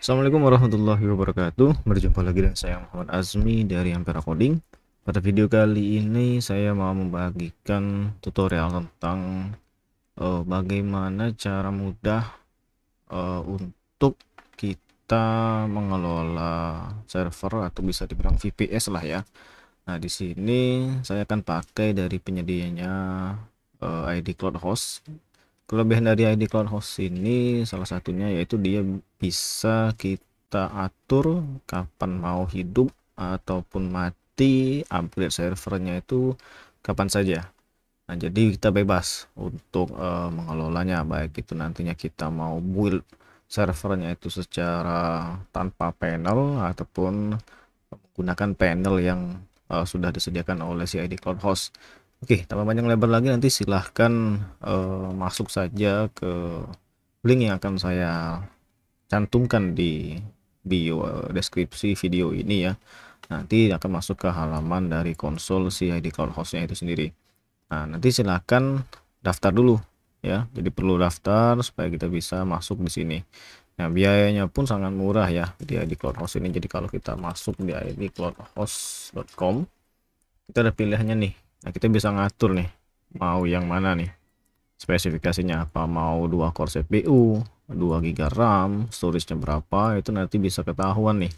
Assalamualaikum warahmatullahi wabarakatuh. Berjumpa lagi dengan saya Muhammad Azmi dari Ampera Coding. Pada video kali ini saya mau membagikan tutorial tentang bagaimana cara mudah untuk kita mengelola server atau bisa dibilang VPS lah ya. Nah, di sini saya akan pakai dari penyedianya ID Cloud Host. Kelebihan dari ID Cloud Host ini salah satunya yaitu dia bisa kita atur kapan mau hidup ataupun mati, upgrade servernya itu kapan saja. Nah, jadi kita bebas untuk mengelolanya, baik itu nantinya kita mau build servernya itu secara tanpa panel ataupun menggunakan panel yang sudah disediakan oleh si ID Cloud Host. Oke, tanpa panjang lebar lagi, nanti silahkan masuk saja ke link yang akan saya cantumkan di bio deskripsi video ini ya. Nanti akan masuk ke halaman dari konsol si ID Cloud Hostnya itu sendiri. Nah, nanti silahkan daftar dulu ya. Jadi perlu daftar supaya kita bisa masuk di sini. Nah, biayanya pun sangat murah ya di ID Cloud Host ini. Jadi kalau kita masuk di idcloudhost.com, kita ada pilihannya nih. Nah, kita bisa ngatur nih mau yang mana nih, spesifikasinya apa, mau 2 core CPU, 2 GB RAM, storage-nya berapa, itu nanti bisa ketahuan nih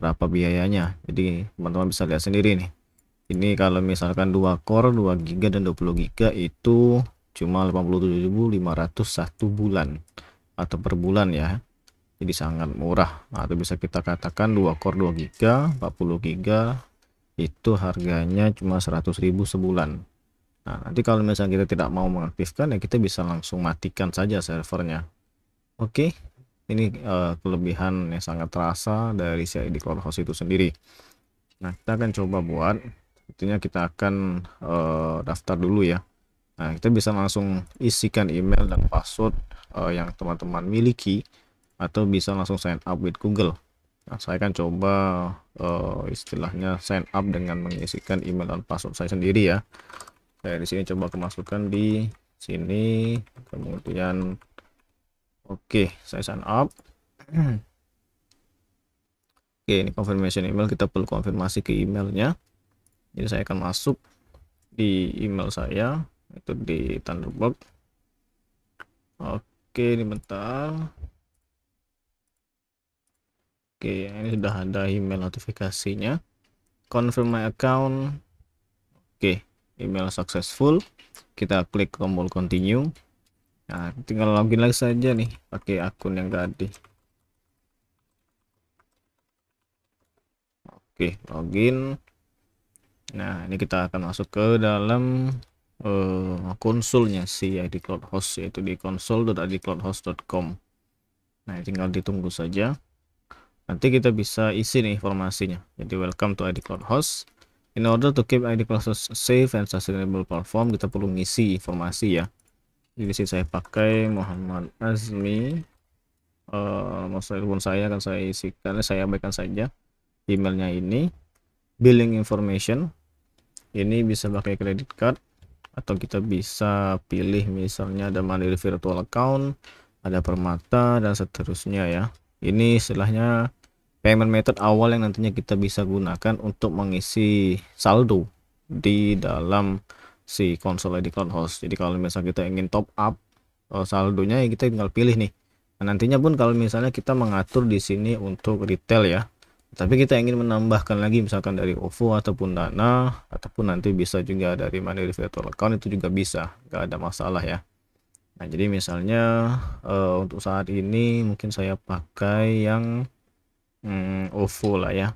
berapa biayanya. Jadi teman-teman bisa lihat sendiri nih. Ini kalau misalkan 2 core 2 GB dan 20 GB itu cuma 87.500 satu bulan atau per bulan ya. Jadi sangat murah. Nah, itu bisa kita katakan 2 core 2 GB 40 GB itu harganya cuma 100.000 sebulan. Nah, nanti kalau misalnya kita tidak mau mengaktifkan ya kita bisa langsung matikan saja servernya. Oke, ini kelebihan yang sangat terasa dari si ID Cloud Host itu sendiri. Nah, kita akan coba buat, tentunya kita akan daftar dulu ya. Nah, kita bisa langsung isikan email dan password yang teman-teman miliki, atau bisa langsung sign up with Google. Nah, saya akan coba istilahnya sign up dengan mengisikan email dan password saya sendiri ya. Saya di sini coba kemasukan di sini, kemudian oke, saya sign up. Oke, ini confirmation email, kita perlu konfirmasi ke emailnya. Jadi saya akan masuk di email saya, itu di Thunderbird. Oke, ini bentar. Oke, ini sudah ada email notifikasinya. Confirm my account. Oke, email successful. Kita klik tombol continue. Nah, tinggal login lagi saja nih pakai akun yang tadi. Oke, login. Nah, ini kita akan masuk ke dalam konsolnya si ID Cloud Host, yaitu di console.idcloudhost.com. Nah, tinggal ditunggu saja. Nanti kita bisa isi nih informasinya. Jadi welcome to ID Cloud Host. In order to keep ID Cloud Host safe and sustainable platform, kita perlu ngisi informasi ya. Di sini saya pakai Muhammad Azmi. Telepon saya akan saya isikan, saya abaikan saja. Emailnya ini, billing information. Ini bisa pakai credit card atau kita bisa pilih misalnya ada Mandiri virtual account, ada Permata dan seterusnya ya. Ini istilahnya payment method awal yang nantinya kita bisa gunakan untuk mengisi saldo di dalam si konsol ID Cloud Host. Jadi kalau misalnya kita ingin top up saldonya, ya kita tinggal pilih nih. Nah, nantinya pun kalau misalnya kita mengatur di sini untuk retail ya, tapi kita ingin menambahkan lagi misalkan dari OVO ataupun Dana, ataupun nanti bisa juga dari Mandiri virtual account, itu juga bisa, nggak ada masalah ya. Nah, jadi misalnya untuk saat ini mungkin saya pakai yang OVO lah ya,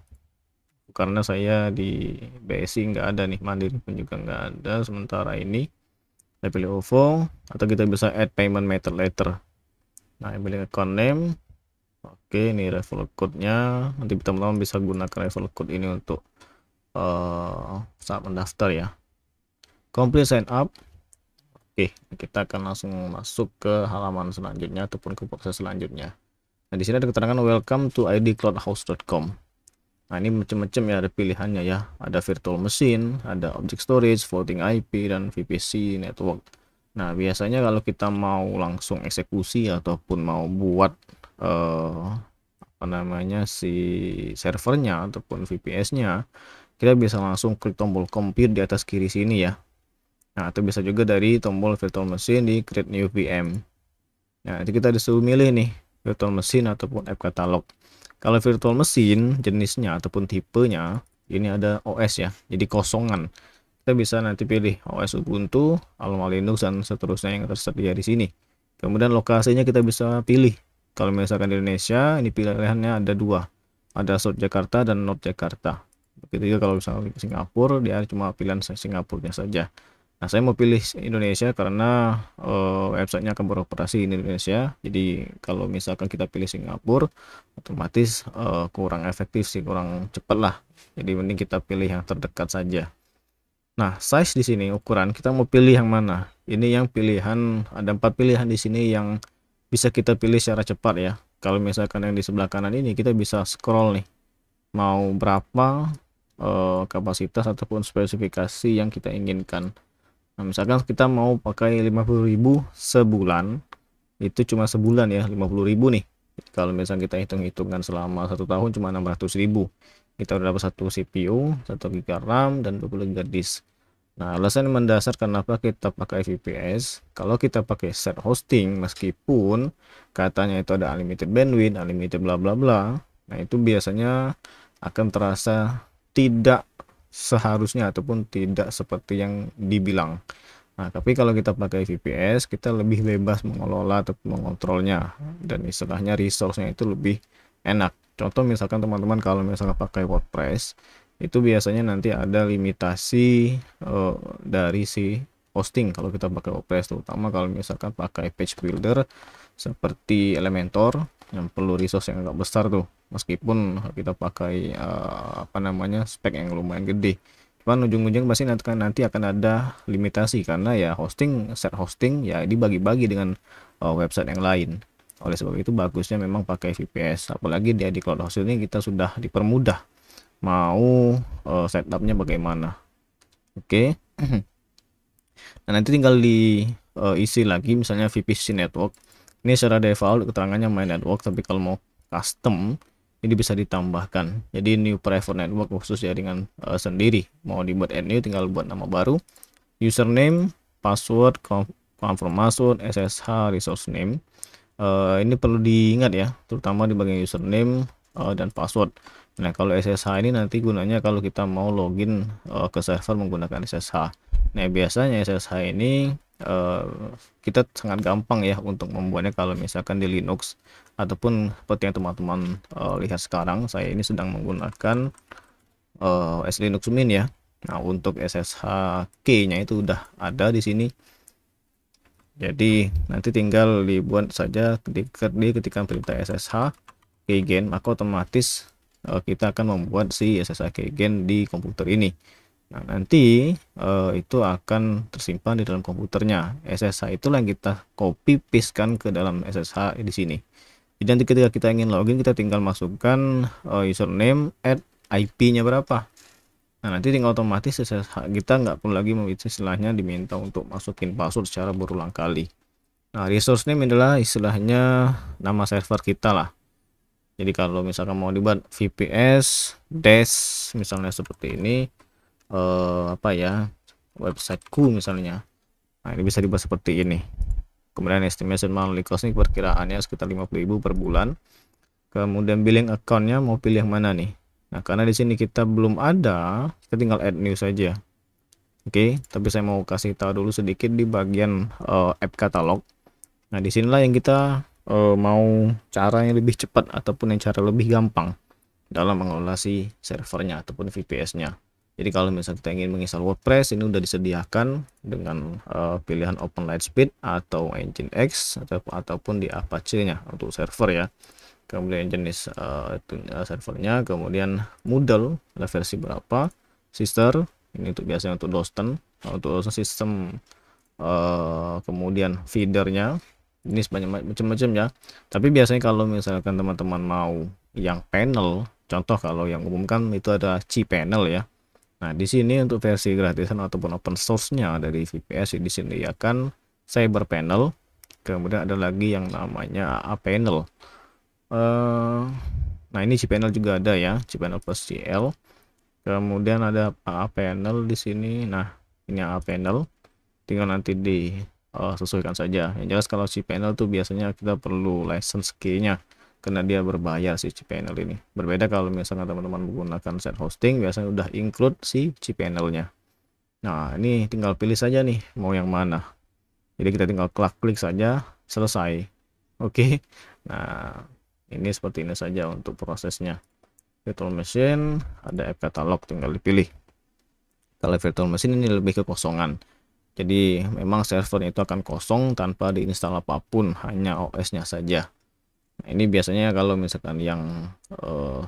karena saya di BSI nggak ada nih, Mandiri pun juga nggak ada sementara ini. Saya pilih OVO, atau kita bisa add payment method later. Nah, pilih account name. Oke, ini referral code-nya. Nanti teman-teman bisa gunakan referral code ini untuk saat mendaftar ya. Complete sign up. Oke, kita akan langsung masuk ke halaman selanjutnya ataupun ke proses selanjutnya. Nah, di sini ada keterangan welcome to idcloudhost.com. Nah, ini macam-macam ya, ada pilihannya ya. Ada virtual machine, ada object storage, floating IP, dan VPC network. Nah, biasanya kalau kita mau langsung eksekusi ataupun mau buat apa namanya si servernya ataupun VPS-nya, kita bisa langsung klik tombol compute di atas kiri sini ya. Nah, atau bisa juga dari tombol virtual machine di create new VM. Nah, nanti kita disuruh milih nih virtual machine ataupun app catalog. Kalau virtual machine jenisnya ataupun tipenya ini ada OS ya, jadi kosongan. Kita bisa nanti pilih OS Ubuntu, Alma Linux dan seterusnya yang tersedia di sini. Kemudian lokasinya kita bisa pilih. Kalau misalkan di Indonesia, ini pilihannya ada dua, ada South Jakarta dan North Jakarta. Begitu juga kalau misalnya di Singapura, dia cuma pilihan Singapurnya saja. Nah, saya mau pilih Indonesia karena websitenya akan beroperasi di Indonesia. Jadi kalau misalkan kita pilih Singapura, otomatis kurang efektif sih, kurang cepat lah. Jadi mending kita pilih yang terdekat saja. Nah, size di sini ukuran kita mau pilih yang mana? Ini yang pilihan, ada 4 pilihan di sini yang bisa kita pilih secara cepat ya. Kalau misalkan yang di sebelah kanan ini kita bisa scroll nih, mau berapa kapasitas ataupun spesifikasi yang kita inginkan. Nah, misalkan kita mau pakai 50.000 sebulan, itu cuma sebulan ya 50.000 nih. Kalau misalnya kita hitung-hitungan selama 1 tahun cuma 600.000, kita udah dapat 1 CPU, 1 GB RAM dan 20 GB disk. Nah, alasan mendasar kenapa kita pakai VPS, kalau kita pakai set hosting meskipun katanya itu ada unlimited bandwidth, unlimited bla bla bla, nah itu biasanya akan terasa tidak seharusnya ataupun tidak seperti yang dibilang. Nah, tapi kalau kita pakai VPS, kita lebih bebas mengelola atau mengontrolnya, dan istilahnya resource-nya itu lebih enak. Contoh misalkan teman-teman kalau misalkan pakai WordPress, itu biasanya nanti ada limitasi dari si hosting kalau kita pakai WordPress, terutama kalau misalkan pakai page builder seperti Elementor yang perlu resource yang agak besar tuh, meskipun kita pakai apa namanya spek yang lumayan gede, cuman ujung-ujung pasti nanti akan ada limitasi karena ya set hosting ya dibagi-bagi dengan website yang lain. Oleh sebab itu bagusnya memang pakai VPS, apalagi dia di cloud hosting ini kita sudah dipermudah mau setupnya bagaimana. Oke. Nah, nanti tinggal diisi lagi misalnya VPC network. Ini secara default keterangannya my network, tapi kalau mau custom ini bisa ditambahkan. Jadi new private network khusus jaringan sendiri. Mau dibuat add new tinggal buat nama baru. Username, password, confirm password, SSH, resource name. Ini perlu diingat ya, terutama di bagian username dan password. Nah, kalau SSH ini nanti gunanya kalau kita mau login ke server menggunakan SSH. Nah, biasanya SSH ini kita sangat gampang ya untuk membuatnya kalau misalkan di Linux ataupun seperti yang teman-teman lihat sekarang, saya ini sedang menggunakan OS Linux Mint ya. Nah, untuk SSH key-nya itu udah ada di sini. Jadi nanti tinggal dibuat saja ketika perintah SSH keygen, maka otomatis kita akan membuat si SSH keygen di komputer ini. Nah, nanti itu akan tersimpan di dalam komputernya. SSH itulah yang kita copy paste kan ke dalam SSH di sini. Jadi nanti ketika kita ingin login, kita tinggal masukkan username, IP-nya berapa. Nah, nanti tinggal otomatis SSH kita nggak perlu lagi istilahnya diminta untuk masukin password secara berulang kali. Nah, resource name adalah istilahnya nama server kita lah. Jadi kalau misalkan mau dibuat VPS dash misalnya seperti ini, apa ya, websiteku misalnya. Nah, ini bisa dibuat seperti ini. Kemudian estimation monthly cost ini perkiraannya sekitar 50.000 per bulan. Kemudian billing accountnya mau pilih yang mana nih. Nah, karena di sini kita belum ada, kita tinggal add new saja. Oke, tapi saya mau kasih tahu dulu sedikit di bagian app catalog. Nah, disinilah yang kita mau cara yang lebih cepat ataupun yang cara lebih gampang dalam mengelola si servernya ataupun VPS-nya. Jadi kalau misalnya kita ingin menginstal WordPress, ini udah disediakan dengan pilihan Open Lightspeed atau Nginx ataupun di Apache-nya untuk server ya. Kemudian jenis servernya, kemudian Moodle versi berapa, sister ini untuk biasanya untuk Doston, untuk sistem kemudian feedernya ini sebanyak macam-macam ya. Tapi biasanya kalau misalkan teman-teman mau yang panel, contoh kalau yang umum kan itu ada cPanel ya. Nah, di sini untuk versi gratisan ataupun open source-nya dari VPS disediakan CyberPanel. Kemudian ada lagi yang namanya AA Panel. Nah ini cPanel juga ada ya, cPanel plus CL. Kemudian ada AA panel di sini. Nah ini AA panel, tinggal nanti disesuaikan saja. Yang jelas kalau cPanel tuh biasanya kita perlu license key-nya karena dia berbayar si cPanel ini. Berbeda kalau misalnya teman-teman menggunakan set hosting, biasanya udah include si cPanel-nya. Nah ini tinggal pilih saja nih mau yang mana. Jadi kita tinggal klik saja, selesai. Oke. Nah ini seperti ini saja untuk prosesnya. Virtual machine, ada app catalog, tinggal dipilih. Kalau virtual machine ini lebih ke kosongan. Jadi memang server itu akan kosong tanpa diinstal apapun, hanya OS-nya saja. Nah, ini biasanya kalau misalkan yang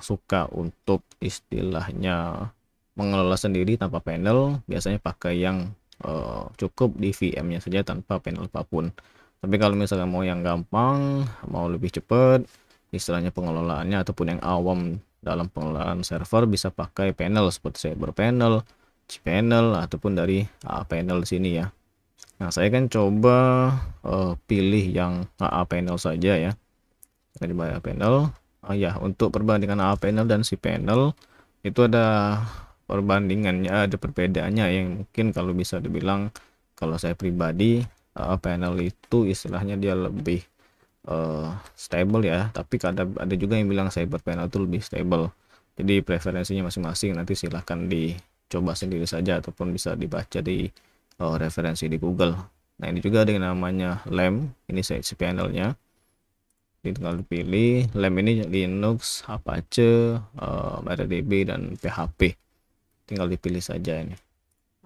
suka untuk istilahnya mengelola sendiri tanpa panel, biasanya pakai yang cukup di VM-nya saja tanpa panel apapun. Tapi kalau misalkan mau yang gampang, mau lebih cepat, istilahnya pengelolaannya ataupun yang awam dalam pengelolaan server, bisa pakai panel seperti Cyber Panel, cPanel ataupun dari AA panel di sini ya. Nah saya kan coba pilih yang AA panel saja ya. Kita coba AA panel. Ya untuk perbandingan AA panel dan cPanel itu ada perbandingannya, ada perbedaannya yang mungkin kalau bisa dibilang, kalau saya pribadi AA panel itu istilahnya dia lebih stable ya, tapi ada juga yang bilang Cyber Panel itu lebih stable. Jadi preferensinya masing-masing, nanti silahkan dicoba sendiri saja ataupun bisa dibaca di referensi di Google. Nah ini juga ada yang namanya LAMP, ini cPanel-nya. Tinggal dipilih. LAMP ini Linux, Apache, MariaDB dan PHP. Tinggal dipilih saja ini.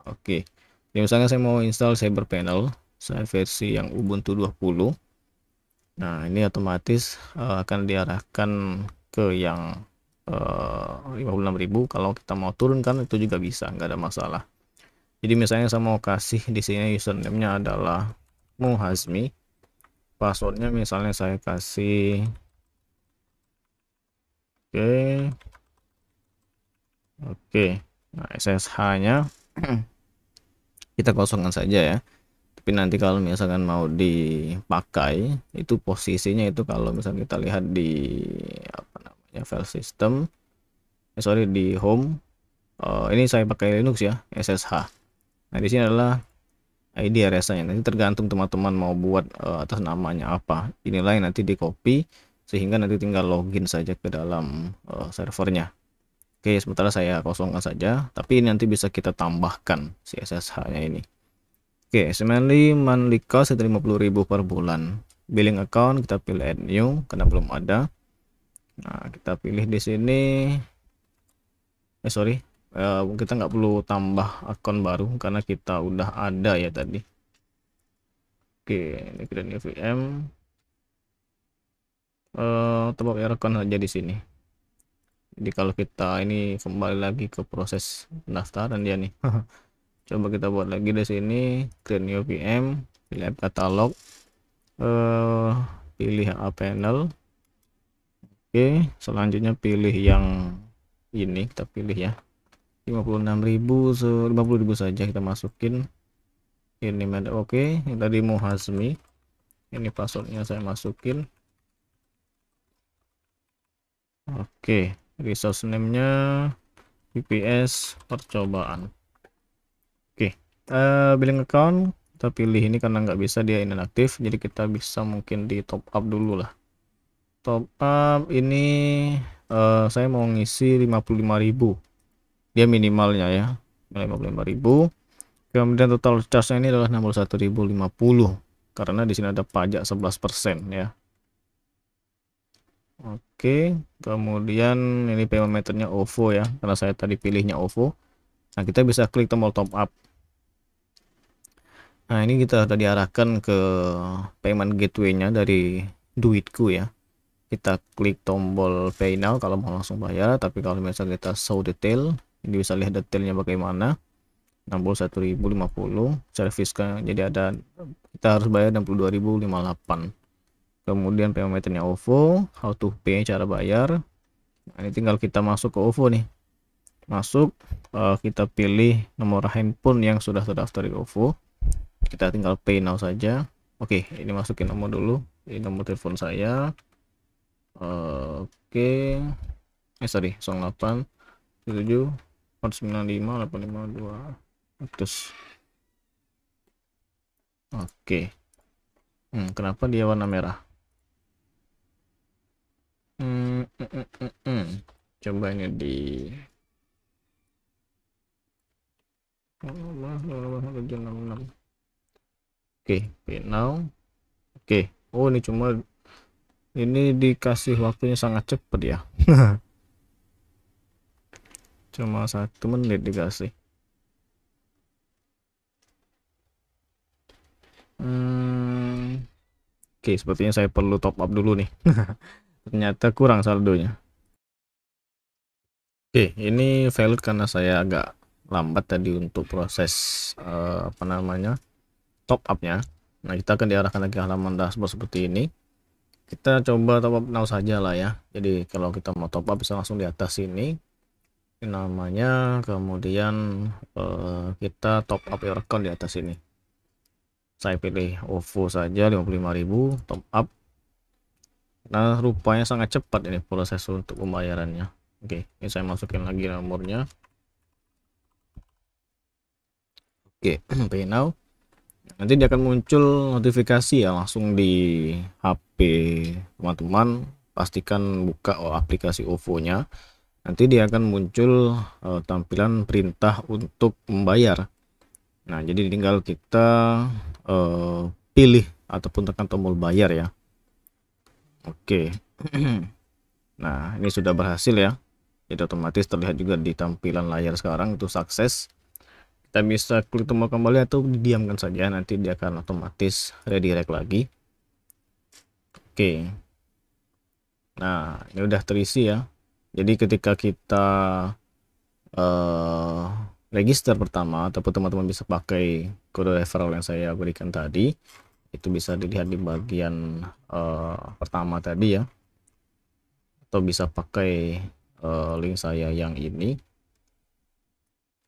Oke. Jadi misalnya saya mau install Cyber Panel, saya versi yang Ubuntu 20. Nah ini otomatis akan diarahkan ke yang 56.000. Kalau kita mau turunkan itu juga bisa, nggak ada masalah. Jadi misalnya saya mau kasih di sini username-nya adalah Muhazmi, passwordnya misalnya saya kasih oke. Nah SSH-nya kita kosongkan saja ya. Tapi nanti kalau misalkan mau dipakai, itu posisinya itu kalau misalnya kita lihat di apa namanya file system, sorry di home, ini saya pakai Linux ya, SSH. Nah di sini adalah ID RSA-nya. Nanti tergantung teman-teman mau buat atas namanya apa. Inilah yang nanti di copy sehingga nanti tinggal login saja ke dalam servernya. Oke, sementara saya kosongkan saja, tapi ini nanti bisa kita tambahkan si SSH-nya ini. Oke, semanly monthly cost 50.000 per bulan. Billing account kita pilih add new karena belum ada. Nah, kita pilih di sini. Kita nggak perlu tambah akun baru karena kita udah ada ya tadi. Oke, ini kita new VM. Top up account saja di sini. Jadi kalau kita ini kembali lagi ke proses pendaftaran dia nih. Coba kita buat lagi di sini, create new VM, pilih app catalog, pilih AA panel. Oke, selanjutnya pilih yang ini, kita pilih ya 56.000, 50.000 saja kita masukin. Ini ada oke, yang tadi Muhazmi, ini passwordnya saya masukin. Oke, resource name-nya VPS percobaan. Oke, billing account kita pilih ini karena nggak bisa dia inaktif, jadi kita bisa mungkin di top up dulu lah. Top up ini saya mau ngisi 55.000, dia minimalnya ya 55.000. Kemudian total charge-nya ini adalah 61.050 karena di sini ada pajak 11% ya. Oke, kemudian ini payment method-nya OVO ya, karena saya tadi pilihnya OVO. Nah kita bisa klik tombol top up. Nah ini kita sudah diarahkan ke payment gateway-nya dari Duitku ya. Kita klik tombol pay now kalau mau langsung bayar, tapi kalau misalnya kita show detail, ini bisa lihat detailnya bagaimana. 61.050 service kan, jadi ada kita harus bayar 62.058. Kemudian payment methodnya OVO, how to pay, cara bayar. Nah, ini tinggal kita masuk ke OVO nih, masuk, kita pilih nomor handphone yang sudah terdaftar di OVO, kita tinggal pay now saja. Oke, ini masukin nomor dulu, ini nomor telepon saya. Oke, sorry, 08 7 495 852 100. Oke. Kenapa dia warna merah? Coba ini di Oke, now. Oke. Oh, ini cuma ini dikasih waktunya sangat cepat ya. Cuma 1 menit dikasih. Oke, sepertinya saya perlu top up dulu nih. Ternyata kurang saldonya. Oke, ini valid karena saya agak lambat tadi untuk proses apa namanya, top upnya. Nah, kita akan diarahkan lagi ke halaman dashboard seperti ini. Kita coba top up now saja lah ya. Jadi kalau kita mau top up bisa langsung di atas ini. Ini namanya, kemudian kita top up your account di atas ini. Saya pilih OVO saja 55.000 top up. Nah, rupanya sangat cepat ini proses untuk pembayarannya. Oke, ini saya masukin lagi nomornya. Oke, pay now. Nanti dia akan muncul notifikasi ya langsung di HP teman-teman. Pastikan buka aplikasi OVO-nya. Nanti dia akan muncul tampilan perintah untuk membayar. Nah, jadi tinggal kita pilih ataupun tekan tombol bayar ya. Oke. Nah, ini sudah berhasil ya. Jadi otomatis terlihat juga di tampilan layar sekarang itu sukses. Kita bisa klik tombol kembali atau didiamkan saja, nanti dia akan otomatis redirect lagi. Oke. Nah, ini udah terisi ya. Jadi ketika kita register pertama, ataupun teman-teman bisa pakai kode referral yang saya berikan tadi, itu bisa dilihat di bagian pertama tadi ya, atau bisa pakai link saya yang ini.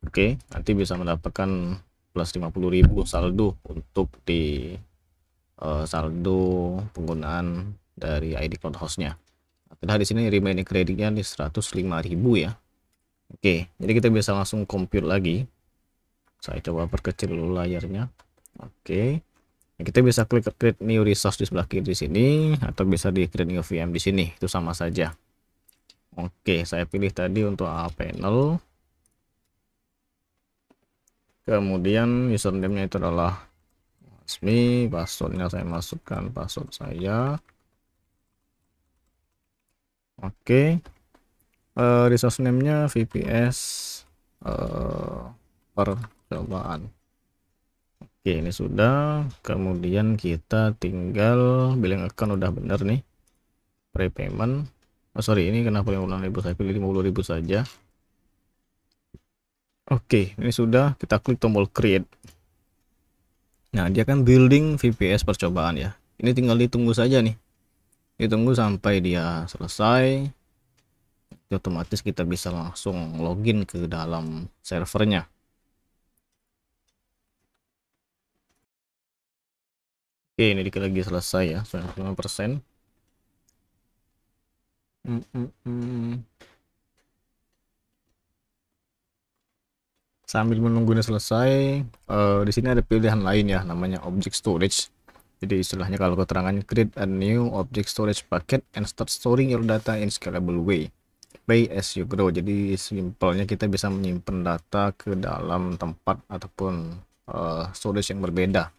Oke, nanti bisa mendapatkan plus 50.000 saldo untuk di saldo penggunaan dari ID Cloud Hostnya. Nah, di sini remaining kreditnya di 105.000 ya. Oke, jadi kita bisa langsung compute lagi. Saya coba perkecil dulu layarnya. Oke, kita bisa klik create new resource di sebelah kiri di sini, atau bisa di create new VM di sini, itu sama saja. Oke, saya pilih tadi untuk A panel. Kemudian username-nya itu adalah Asmi, passwordnya saya masukkan password saya. Oke, resource name-nya VPS percobaan. Oke, ini sudah. Kemudian kita tinggal billing account udah bener nih. Prepayment. Oh sorry, ini kenapa 50.000, saya pilih 50.000 saja. Oke, ini sudah. Kita klik tombol create. Nah, dia kan building VPS percobaan ya. Ini tinggal ditunggu saja nih. Ditunggu sampai dia selesai. Otomatis kita bisa langsung login ke dalam servernya. Oke, ini dikit lagi selesai ya, 95%. Sambil menunggunya selesai, di sini ada pilihan lain ya, namanya object storage. Jadi istilahnya kalau keterangannya create a new object storage packet and start storing your data in scalable way. Pay as you grow. Jadi simpelnya kita bisa menyimpan data ke dalam tempat ataupun storage yang berbeda.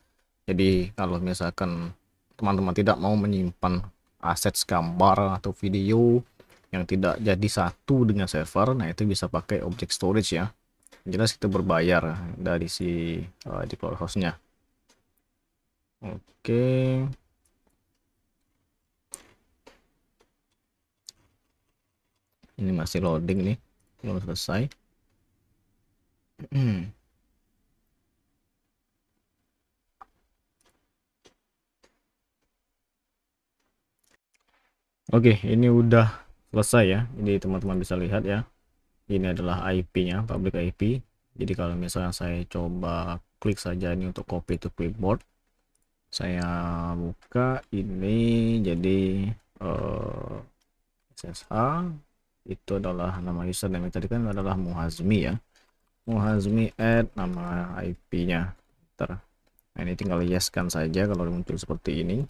Jadi kalau misalkan teman-teman tidak mau menyimpan aset gambar atau video yang tidak jadi satu dengan server, nah itu bisa pakai object storage ya. Jelas kita berbayar dari si di cloud hostnya. Oke. Ini masih loading nih, belum selesai. Oke, ini udah selesai ya. Jadi teman-teman bisa lihat ya. Ini adalah IP-nya, public IP. Jadi kalau misalnya saya coba klik saja ini untuk copy to clipboard, saya buka ini, jadi SSH itu adalah nama username tadi kan adalah Muhazmi ya. Muhazmi add nama IP-nya. Nah, ini tinggal yes kan saja kalau muncul seperti ini.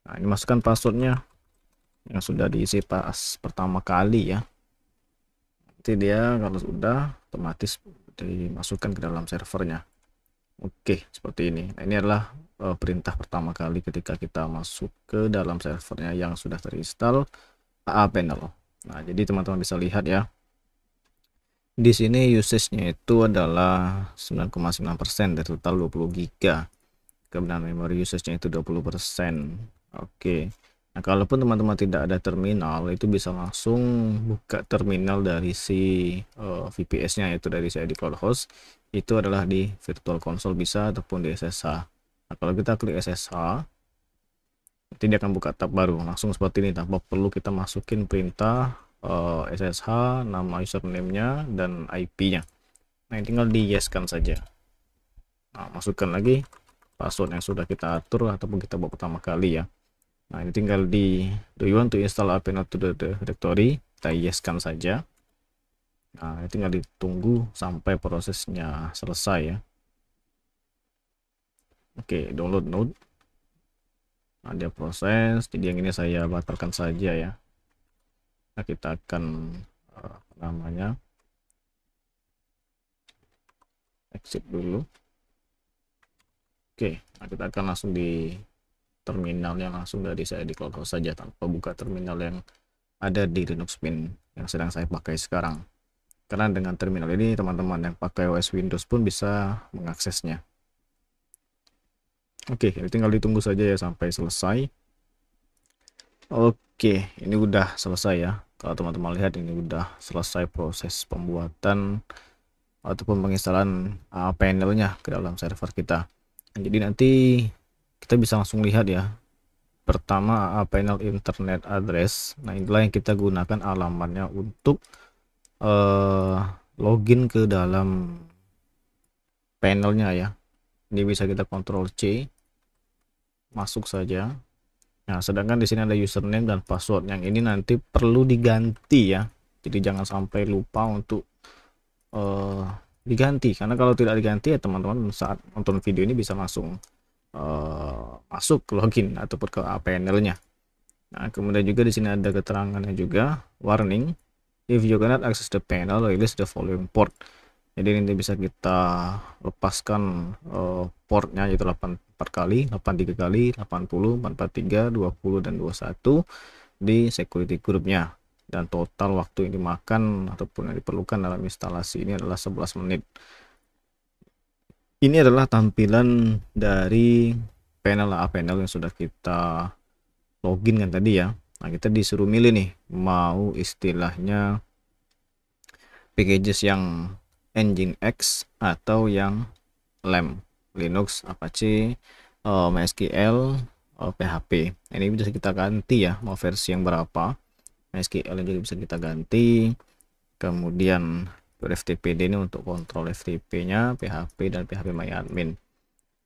Nah, ini masukkan passwordnya yang sudah diisi pas pertama kali ya. Nanti dia kalau sudah otomatis dimasukkan ke dalam servernya. Oke, seperti ini. Nah, ini adalah perintah pertama kali ketika kita masuk ke dalam servernya yang sudah terinstall AA Panel. Nah, jadi teman-teman bisa lihat ya. Di sini usage-nya itu adalah 9,9% dari total 20 GB. Kemudian memori usage-nya itu 20%. Oke. Nah, kalaupun teman-teman tidak ada terminal, itu bisa langsung buka terminal dari si VPS-nya, yaitu dari si ID Cloud Host. Itu adalah di Virtual Console bisa ataupun di SSH. Nah, kalau kita klik SSH, nanti dia akan buka tab baru langsung seperti ini tanpa perlu kita masukin perintah SSH, nama username-nya dan IP-nya. Nah, ini tinggal di yes-kan saja. Nah, masukkan lagi password yang sudah kita atur ataupun kita buat pertama kali ya. Nah, ini tinggal di do you want to install APNode to the directory, kita yes-kan saja. Nah, ini tinggal ditunggu sampai prosesnya selesai ya. Oke, download node. Nah, dia proses, jadi yang ini saya batalkan saja ya. Nah, kita akan namanya exit dulu. Oke, nah kita akan langsung di terminalnya langsung dari saya di Cloud Host saja tanpa buka terminal yang ada di Linux Mint yang sedang saya pakai sekarang. Karena dengan terminal ini teman-teman yang pakai OS Windows pun bisa mengaksesnya. Oke, ini tinggal ditunggu saja ya sampai selesai. Oke, ini udah selesai ya. Kalau teman-teman lihat ini udah selesai proses pembuatan ataupun penginstalan panelnya ke dalam server kita. Jadi nanti kita bisa langsung lihat ya. Pertama panel internet address. Nah, inilah yang kita gunakan alamatnya untuk login ke dalam panelnya ya. Ini bisa kita Ctrl C, masuk saja. Nah, sedangkan di sini ada username dan password yang ini nanti perlu diganti ya. Jadi jangan sampai lupa untuk diganti, karena kalau tidak diganti ya teman-teman saat nonton video ini bisa langsung masuk login ataupun ke panelnya. Nah, kemudian juga di sini ada keterangannya juga, warning if you cannot access the panel, release the following port. Jadi ini bisa kita lepaskan portnya, yaitu 84 kali, 83 kali, 80, 443, 20 dan 21 di security groupnya. Dan total waktu yang dimakan ataupun yang diperlukan dalam instalasi ini adalah 11 menit. Ini adalah tampilan dari panel panel yang sudah kita login kan tadi ya. Nah, kita disuruh milih nih, mau istilahnya packages yang Nginx atau yang LAMP, Linux, Apache, MySQL, PHP. Ini bisa kita ganti ya, mau versi yang berapa. MySQL juga bisa kita ganti. Kemudian FTPD ini untuk kontrol FTP-nya, PHP dan PHPMyAdmin.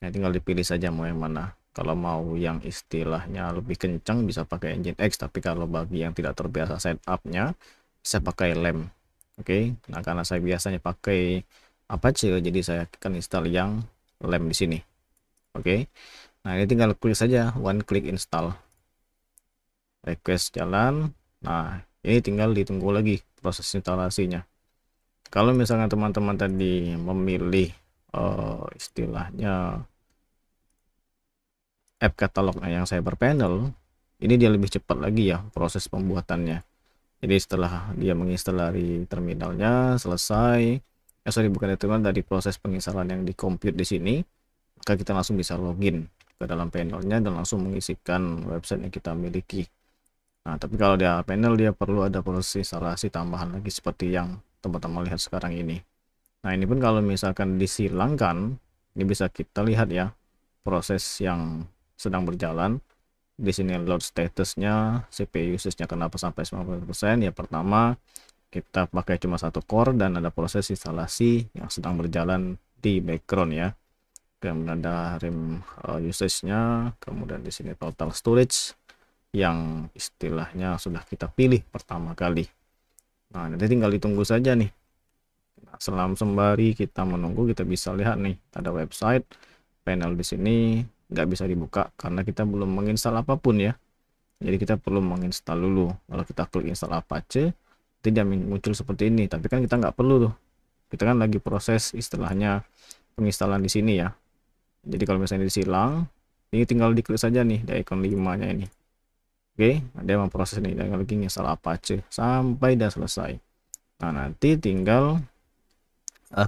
Nah, tinggal dipilih saja mau yang mana. Kalau mau yang istilahnya lebih kencang bisa pakai Nginx, tapi kalau bagi yang tidak terbiasa setupnya bisa pakai LAMP. Oke, nah karena saya biasanya pakai Apache, jadi saya akan install yang LAMP di sini. Oke, nah ini tinggal klik saja one click install, request jalan. Nah, ini tinggal ditunggu lagi proses instalasinya. Kalau misalnya teman-teman tadi memilih istilahnya app katalognya yang CyberPanel, ini dia lebih cepat lagi ya proses pembuatannya. Jadi setelah dia menginstal dari terminalnya selesai, bukan dari terminal, dari proses penginstalan yang di compute di sini, maka kita langsung bisa login ke dalam panelnya dan langsung mengisikan website yang kita miliki. Nah, tapi kalau di panel dia perlu ada proses instalasi tambahan lagi seperti yang teman-teman lihat sekarang ini. Nah, ini pun kalau misalkan disilangkan, ini bisa kita lihat ya proses yang sedang berjalan. Di sini load statusnya, CPU usage-nya kenapa sampai 90%. Ya, pertama kita pakai cuma satu core dan ada proses instalasi yang sedang berjalan di background ya. Kemudian ada RAM usage-nya, kemudian di sini total storage yang istilahnya sudah kita pilih pertama kali. Nah, nanti tinggal ditunggu saja nih. Nah, selama sembari kita menunggu, kita bisa lihat nih ada website panel di sini nggak bisa dibuka karena kita belum menginstal apapun ya. Jadi kita perlu menginstal dulu. Kalau kita klik install Apache, tidak muncul seperti ini. Tapi kan kita nggak perlu tuh. Kita kan lagi proses istilahnya penginstalan di sini ya. Jadi kalau misalnya disilang, ini tinggal diklik saja nih di icon 5-nya ini. Oke, dia memproses nih, tinggal lagi install Apache sampai dah selesai. Nah, nanti tinggal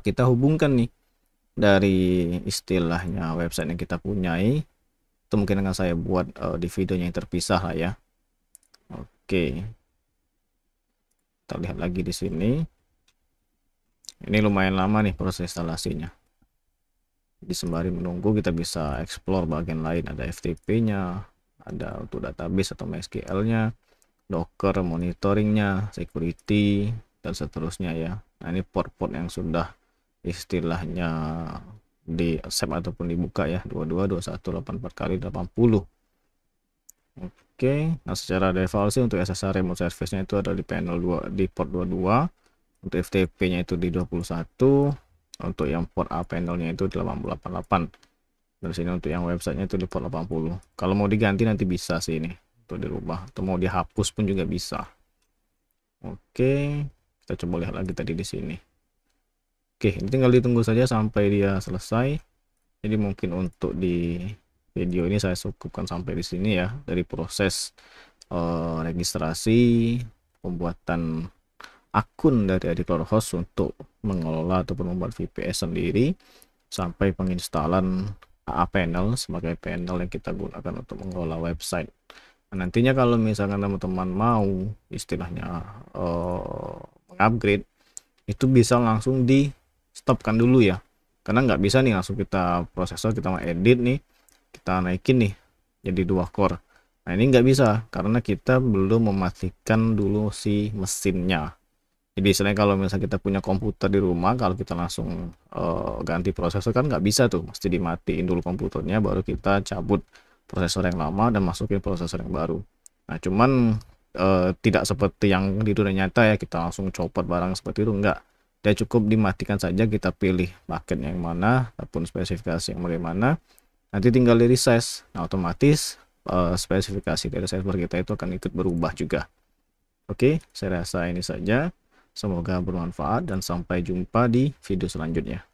kita hubungkan nih dari istilahnya website yang kita punyai. Itu mungkin akan saya buat di videonya yang terpisah lah ya. Oke, kita lihat lagi di sini. Ini lumayan lama nih proses instalasinya. Di sembari menunggu kita bisa explore bagian lain, ada FTP-nya, ada untuk database atau MySQL-nya, Docker, monitoringnya, security, dan seterusnya ya. Nah, ini port-port yang sudah istilahnya di save ataupun dibuka ya, 22, 21, 84 kali 80. Oke, nah secara default sih untuk SSH remote service-nya itu ada di panel 2 di port 22, untuk FTP-nya itu di 21, untuk yang port A panelnya itu di 888. Dan sini untuk yang websitenya itu di port 80. Kalau mau diganti nanti bisa sih ini untuk dirubah, atau mau dihapus pun juga bisa. Oke, kita coba lihat lagi tadi di sini. Oke, ini tinggal ditunggu saja sampai dia selesai. Jadi mungkin untuk di video ini saya cukupkan sampai di sini ya, dari proses registrasi, pembuatan akun dari Host untuk mengelola ataupun membuat VPS sendiri, sampai penginstalan AA panel sebagai panel yang kita gunakan untuk mengelola website. Nah, nantinya kalau misalkan teman-teman mau istilahnya mengupgrade, itu bisa langsung di stopkan dulu ya, karena nggak bisa nih langsung kita prosesor kita mau edit nih, kita naikin nih jadi 2 core. Nah, ini nggak bisa karena kita belum mematikan dulu si mesinnya. Jadi istilahnya kalau misalnya kita punya komputer di rumah, kalau kita langsung ganti prosesor kan nggak bisa tuh, mesti dimatiin dulu komputernya baru kita cabut prosesor yang lama dan masukin prosesor yang baru. Nah, cuman tidak seperti yang di dunia nyata ya, kita langsung copot barang seperti itu, enggak. Dia cukup dimatikan saja, kita pilih paket yang mana ataupun spesifikasi yang bagaimana, nanti tinggal di resize. Nah, otomatis spesifikasi dari server kita itu akan ikut berubah juga. Oke, saya rasa ini saja. Semoga bermanfaat dan sampai jumpa di video selanjutnya.